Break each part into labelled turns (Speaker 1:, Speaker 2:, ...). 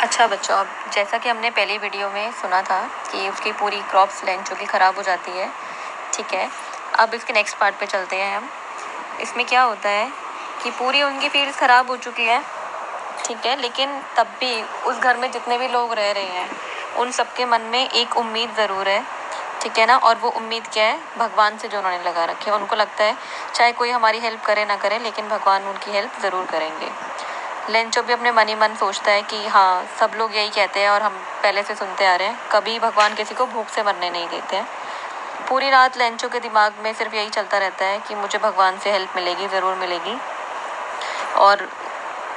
Speaker 1: अच्छा बच्चों, अब जैसा कि हमने पहली वीडियो में सुना था कि उसकी पूरी क्रॉप्स लेंचों की ख़राब हो जाती है, ठीक है। अब इसके नेक्स्ट पार्ट पे चलते हैं हम। इसमें क्या होता है कि पूरी उनकी फील्ड्स ख़राब हो चुकी है, ठीक है, लेकिन तब भी उस घर में जितने भी लोग रह रहे हैं उन सबके मन में एक उम्मीद ज़रूर है, ठीक है ना। और वो उम्मीद क्या है? भगवान से जो उन्होंने लगा रखी है। उनको लगता है चाहे कोई हमारी हेल्प करे ना करे, लेकिन भगवान उनकी हेल्प ज़रूर करेंगे। लेंचो भी अपने मन ही मन सोचता है कि हाँ, सब लोग यही कहते हैं और हम पहले से सुनते आ रहे हैं, कभी भगवान किसी को भूख से मरने नहीं देते हैं। पूरी रात लेंचो के दिमाग में सिर्फ यही चलता रहता है कि मुझे भगवान से हेल्प मिलेगी, ज़रूर मिलेगी। और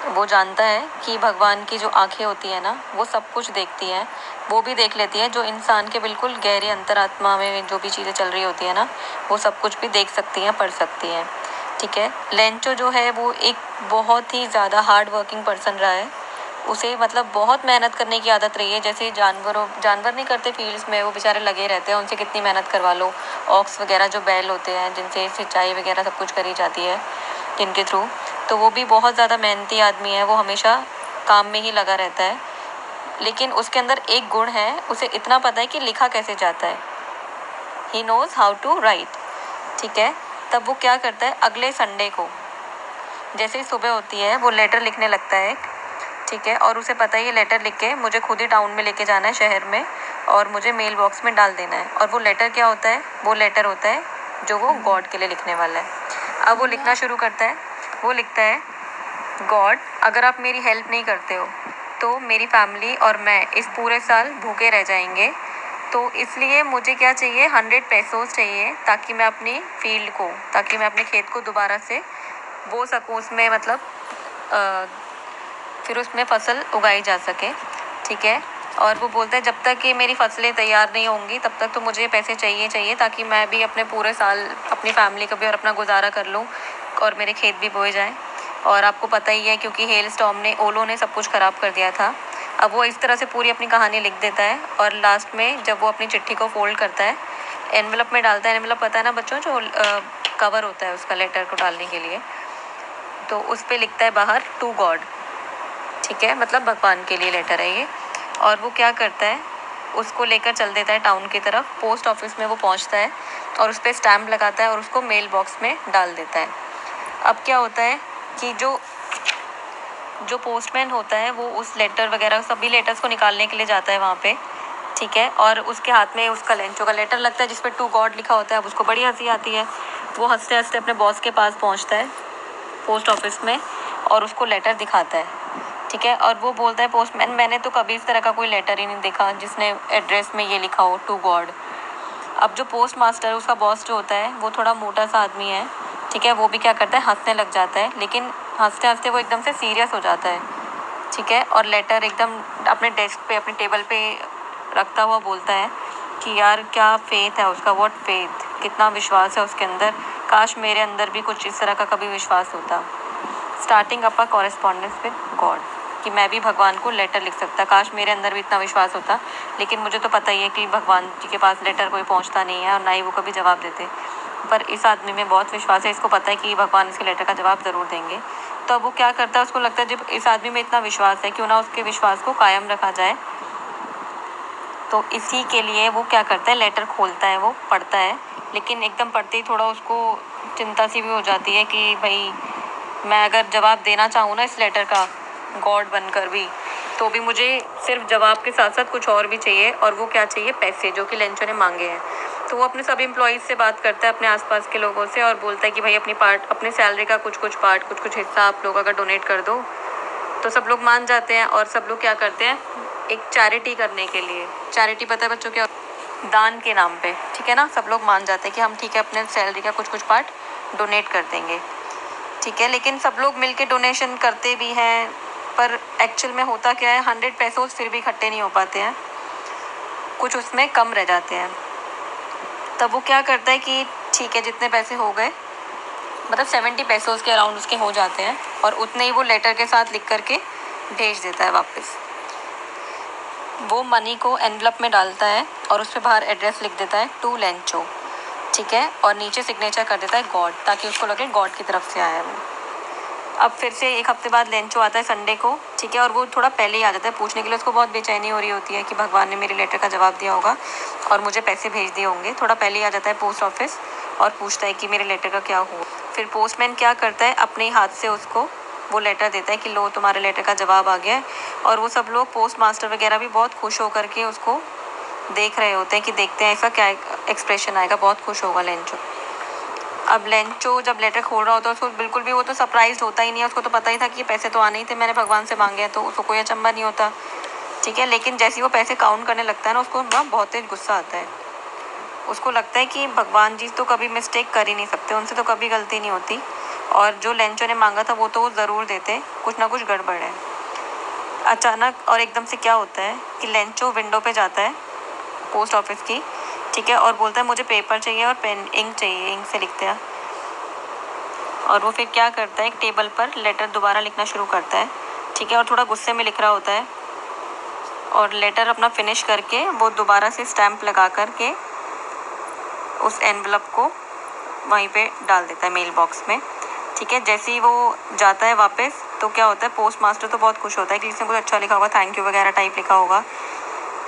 Speaker 1: वो जानता है कि भगवान की जो आंखें होती है ना, वो सब कुछ देखती हैं। वो भी देख लेती है जो इंसान के बिल्कुल गहरे अंतरात्मा में जो भी चीज़ें चल रही होती है ना, वो सब कुछ भी देख सकती हैं, पढ़ सकती हैं, ठीक है। लेंचो जो है वो एक बहुत ही ज़्यादा हार्ड वर्किंग पर्सन रहा है। उसे मतलब बहुत मेहनत करने की आदत रही है। जैसे जानवर नहीं करते फील्ड्स में, वो बेचारे लगे रहते हैं, उनसे कितनी मेहनत करवा लो। ऑक्स वगैरह जो बैल होते हैं जिनसे सिंचाई वगैरह सब कुछ करी जाती है जिनके थ्रू, तो वो भी बहुत ज़्यादा मेहनती आदमी है। वो हमेशा काम में ही लगा रहता है, लेकिन उसके अंदर एक गुण है, उसे इतना पता है कि लिखा कैसे जाता है। He knows how to write, ठीक है। तब वो क्या करता है, अगले संडे को जैसे ही सुबह होती है वो लेटर लिखने लगता है, ठीक है। और उसे पता है ये लेटर लिख के मुझे खुद ही टाउन में लेके जाना है, शहर में, और मुझे मेल बॉक्स में डाल देना है। और वो लेटर क्या होता है? वो लेटर होता है जो वो गॉड के लिए लिखने वाला है। अब वो लिखना शुरू करता है। वो लिखता है, गॉड, अगर आप मेरी हेल्प नहीं करते हो तो मेरी फैमिली और मैं इस पूरे साल भूखे रह जाएंगे। तो इसलिए मुझे क्या चाहिए, 100 पेसोस चाहिए, ताकि मैं अपनी फील्ड को, ताकि मैं अपने खेत को दोबारा से बो सकूँ, उसमें मतलब फिर उसमें फसल उगाई जा सके, ठीक है। और वो बोलता है जब तक कि मेरी फसलें तैयार नहीं होंगी तब तक तो मुझे पैसे चाहिए, ताकि मैं भी अपने पूरे साल अपनी फैमिली का भी और अपना गुजारा कर लूँ और मेरे खेत भी बोए जाएँ। और आपको पता ही है क्योंकि हेल स्टॉर्म ने, ओलों ने सब कुछ ख़राब कर दिया था। अब वो इस तरह से पूरी अपनी कहानी लिख देता है और लास्ट में जब वो अपनी चिट्ठी को फोल्ड करता है, एनवेलप में डालता है। एनवेलप पता है ना बच्चों, जो कवर होता है उसका लेटर को डालने के लिए, तो उस पर लिखता है बाहर टू गॉड, ठीक है, मतलब भगवान के लिए लेटर है ये। और वो क्या करता है, उसको लेकर चल देता है टाउन की तरफ। पोस्ट ऑफिस में वो पहुंचता है और उस पर स्टैम्प लगाता है और उसको मेल बॉक्स में डाल देता है। अब क्या होता है कि जो पोस्टमैन होता है वो उस लेटर वगैरह सभी लेटर्स को निकालने के लिए जाता है वहाँ पे, ठीक है। और उसके हाथ में उसका लेंचो का लेटर लगता है जिस पर टू गॉड लिखा होता है। अब उसको बड़ी हंसी आती है। वो हंसते हंसते अपने बॉस के पास पहुँचता है पोस्ट ऑफिस में और उसको लेटर दिखाता है, ठीक है। और वो बोलता है, पोस्टमैन, मैंने तो कभी इस तरह का कोई लेटर ही नहीं देखा जिसने एड्रेस में ये लिखा हो, टू गॉड। अब जो पोस्ट मास्टर, उसका बॉस जो होता है, वो थोड़ा मोटा सा आदमी है, ठीक है। वो भी क्या करता है, हंसने लग जाता है, लेकिन हंसते हंसते वो एकदम से सीरियस हो जाता है, ठीक है। और लेटर एकदम अपने डेस्क पे, अपने टेबल पे रखता हुआ बोलता है कि यार क्या फेथ है उसका, व्हाट फेथ, कितना विश्वास है उसके अंदर, काश मेरे अंदर भी कुछ इस तरह का कभी विश्वास होता। Starting up a correspondence with God, कि मैं भी भगवान को लेटर लिख सकता, काश मेरे अंदर भी इतना विश्वास होता। लेकिन मुझे तो पता ही है कि भगवान जी के पास लेटर कोई पहुंचता नहीं है और ना ही वो कभी जवाब देते। पर इस आदमी में बहुत विश्वास है, इसको पता है कि भगवान इसके लेटर का जवाब ज़रूर देंगे। तो अब वो क्या करता है, उसको लगता है जब इस आदमी में इतना विश्वास है, क्यों ना उसके विश्वास को कायम रखा जाए। तो इसी के लिए वो क्या करता है, लेटर खोलता है, वो पढ़ता है, लेकिन एकदम पढ़ते ही थोड़ा उसको चिंता सी भी हो जाती है कि भाई मैं अगर जवाब देना चाहूँ ना इस लेटर का, गॉड बनकर भी, तो भी मुझे सिर्फ जवाब के साथ साथ कुछ और भी चाहिए। और वो क्या चाहिए, पैसे, जो कि लेंचो ने मांगे हैं। तो वो अपने सभी एम्प्लॉयज़ से बात करता है, अपने आसपास के लोगों से, और बोलता है कि भाई अपने सैलरी का कुछ पार्ट, कुछ हिस्सा आप लोग अगर डोनेट कर दो। तो सब लोग मान जाते हैं और सब लोग क्या करते हैं, एक चैरिटी करने के लिए, चैरिटी पता है बच्चों क्या, दान के नाम पे, ठीक है ना, सब लोग मान जाते हैं कि हम ठीक है अपने सैलरी का कुछ पार्ट डोनेट कर देंगे, ठीक है। लेकिन सब लोग मिलके डोनेशन करते भी हैं, पर एक्चुअल में होता क्या है, 100 पेसोस फिर भी इकट्ठे नहीं हो पाते हैं, कुछ उसमें कम रह जाते हैं। तब वो क्या करता है कि ठीक है जितने पैसे हो गए, मतलब 70 पेसोस के अराउंड उसके हो जाते हैं, और उतने ही वो लेटर के साथ लिख करके भेज देता है वापस। वो मनी को एनवलप में डालता है और उस पर बाहर एड्रेस लिख देता है, टू लेंचो, ठीक है। और नीचे सिग्नेचर कर देता है गॉड, ताकि उसको लगे गॉड की तरफ से आया है वो। अब फिर से 1 हफ्ते बाद लेंचो आता है संडे को, ठीक है, और वो थोड़ा पहले ही आ जाता है पूछने के लिए। उसको बहुत बेचैनी हो रही होती है कि भगवान ने मेरे लेटर का जवाब दिया होगा और मुझे पैसे भेज दिए होंगे। थोड़ा पहले ही आ जाता है पोस्ट ऑफिस और पूछता है कि मेरे लेटर का क्या हुआ। फिर पोस्टमैन क्या करता है, अपने ही हाथ से उसको वो लेटर देता है कि लो तुम्हारे लेटर का जवाब आ गया है। और वो सब लोग पोस्ट मास्टर वगैरह भी बहुत खुश होकर के उसको देख रहे होते हैं कि देखते हैं ऐसा क्या एक्सप्रेशन आएगा। बहुत खुश होगा लेंचो। अब लेंचो जब लेटर खोल रहा होता है उसको बिल्कुल भी वो तो सरप्राइज होता ही नहीं है। उसको तो पता ही था कि ये पैसे तो आने ही थे, मैंने भगवान से मांगे हैं, तो उसको कोई अचंभा नहीं होता, ठीक है। लेकिन जैसे ही वो पैसे काउंट करने लगता है ना, उसको ना बहुत तेज गुस्सा आता है। उसको लगता है कि भगवान जी तो कभी मिस्टेक कर ही नहीं सकते, उनसे तो कभी गलती नहीं होती, और जो लेंचो ने मांगा था वो तो वो ज़रूर देते, कुछ ना कुछ गड़बड़ है। अचानक और एकदम से क्या होता है कि लेंचो विंडो पे जाता है पोस्ट ऑफिस की, ठीक है, और बोलता है मुझे पेपर चाहिए और पेन, इंक चाहिए, इंक से लिखते हैं। और वो फिर क्या करता है, एक टेबल पर लेटर दोबारा लिखना शुरू करता है, ठीक है, और थोड़ा गुस्से में लिख रहा होता है। और लेटर अपना फिनिश करके वो दोबारा से स्टैम्प लगा करके उस एनवलप को वहीं पे डाल देता है मेल बॉक्स में, ठीक है। जैसे ही वो जाता है वापस तो क्या होता है, पोस्ट मास्टर तो बहुत खुश होता है कि इसने कुछ अच्छा लिखा होगा, थैंक यू वगैरह टाइप लिखा होगा।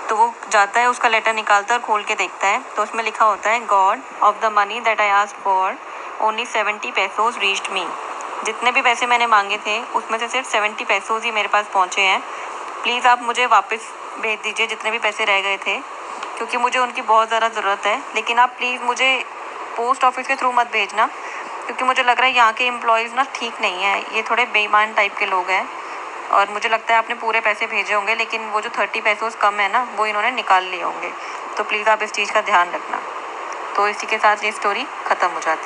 Speaker 1: तो वो जाता है, उसका लेटर निकालता है और खोल के देखता है, तो उसमें लिखा होता है god of the money that I asked for only 70 pesos reached me. जितने भी पैसे मैंने मांगे थे उसमें से सिर्फ 70 पेसोज ही मेरे पास पहुँचे हैं। प्लीज़ आप मुझे वापस भेज दीजिए जितने भी पैसे रह गए थे, क्योंकि मुझे उनकी बहुत ज़्यादा ज़रूरत है। लेकिन आप प्लीज़ मुझे पोस्ट ऑफिस के थ्रू मत भेजना, क्योंकि मुझे लग रहा है यहाँ के एम्प्लॉयज़ ना ठीक नहीं है, ये थोड़े बेईमान टाइप के लोग हैं। और मुझे लगता है आपने पूरे पैसे भेजे होंगे, लेकिन वो जो 30 पेसोस कम है ना, वो इन्होंने निकाल लिए होंगे। तो प्लीज़ आप इस चीज़ का ध्यान रखना। तो इसी के साथ ये स्टोरी ख़त्म हो जाती है।